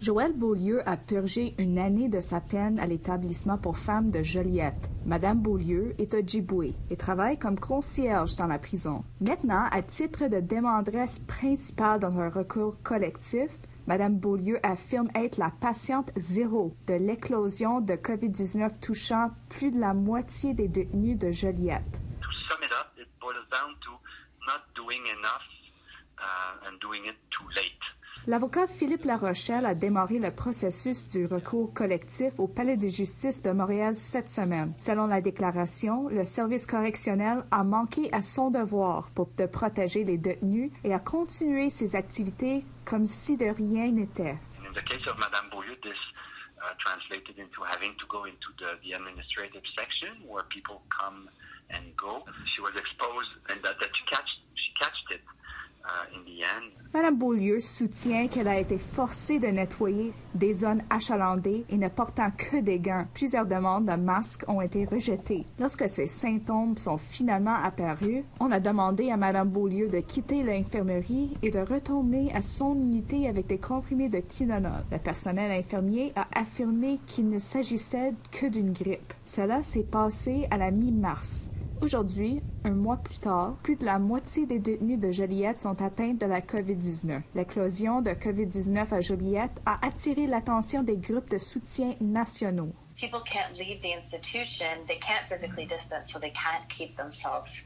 Joëlle Beaulieu a purgé une année de sa peine à l'établissement pour femmes de Joliette. Madame Beaulieu est Ojibwé et travaille comme concierge dans la prison. Maintenant, à titre de demanderesse principale dans un recours collectif, Madame Beaulieu affirme être la patiente zéro de l'éclosion de COVID-19 touchant plus de la moitié des détenus de Joliette. To sum it up, it boils down to not doing enough and doing it too late. L'avocat Philippe Larochelle a démarré le processus du recours collectif au Palais de justice de Montréal cette semaine. Selon la déclaration, le service correctionnel a manqué à son devoir de protéger les détenus et a continué ses activités comme si de rien n'était. In the case of Madame Beaulieu, this translated into having to go into the administrative section where people come and go. She was exposed and that she catched it. Madame Beaulieu soutient qu'elle a été forcée de nettoyer des zones achalandées et ne portant que des gants. Plusieurs demandes de masques ont été rejetées. Lorsque ces symptômes sont finalement apparus, on a demandé à Madame Beaulieu de quitter l'infirmerie et de retourner à son unité avec des comprimés de Tylenol. Le personnel infirmier a affirmé qu'il ne s'agissait que d'une grippe. Cela s'est passé à la mi-mars. Aujourd'hui, un mois plus tard, plus de la moitié des détenus de Joliette sont atteints de la COVID-19. L'éclosion de COVID-19 à Joliette a attiré l'attention des groupes de soutien nationaux. People can't leave the institution, they can't physically distance, so they can't keep themselves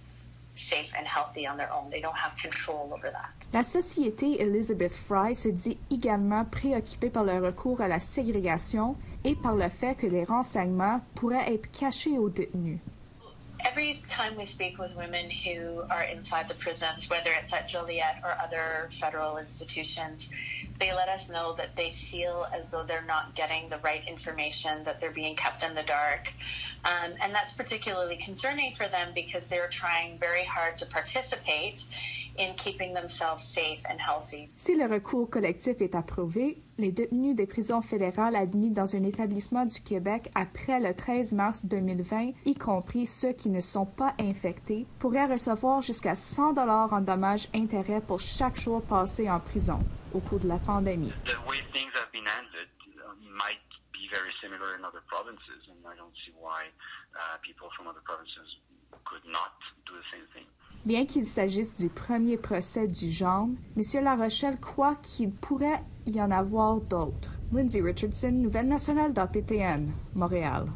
safe and healthy on their own. They don't have control over that. La société Elizabeth Fry se dit également préoccupée par le recours à la ségrégation et par le fait que les renseignements pourraient être cachés aux détenus. Every time we speak with women who are inside the prisons, whether it's at Joliette or other federal institutions, they let us know that they feel as though they're not getting the right information, that they're being kept in the dark. And that's particularly concerning for them because they're trying very hard to participate in keeping themselves safe and healthy. Si le recours collectif est approuvé, les détenus des prisons fédérales admis dans un établissement du Québec après le 13 mars 2020, y compris ceux qui ne sont pas infectés, pourraient recevoir jusqu'à 100 $ en dommages-intérêts pour chaque jour passé en prison au cours de la pandémie. The way things have been handled might be very similar in other provinces, and I don't see why people from other provinces could not do the same thing. Bien qu'il s'agisse du premier procès du genre, M. Larochelle croit qu'il pourrait y en avoir d'autres. Lindsay Richardson, Nouvelle nationale d'APTN, Montréal.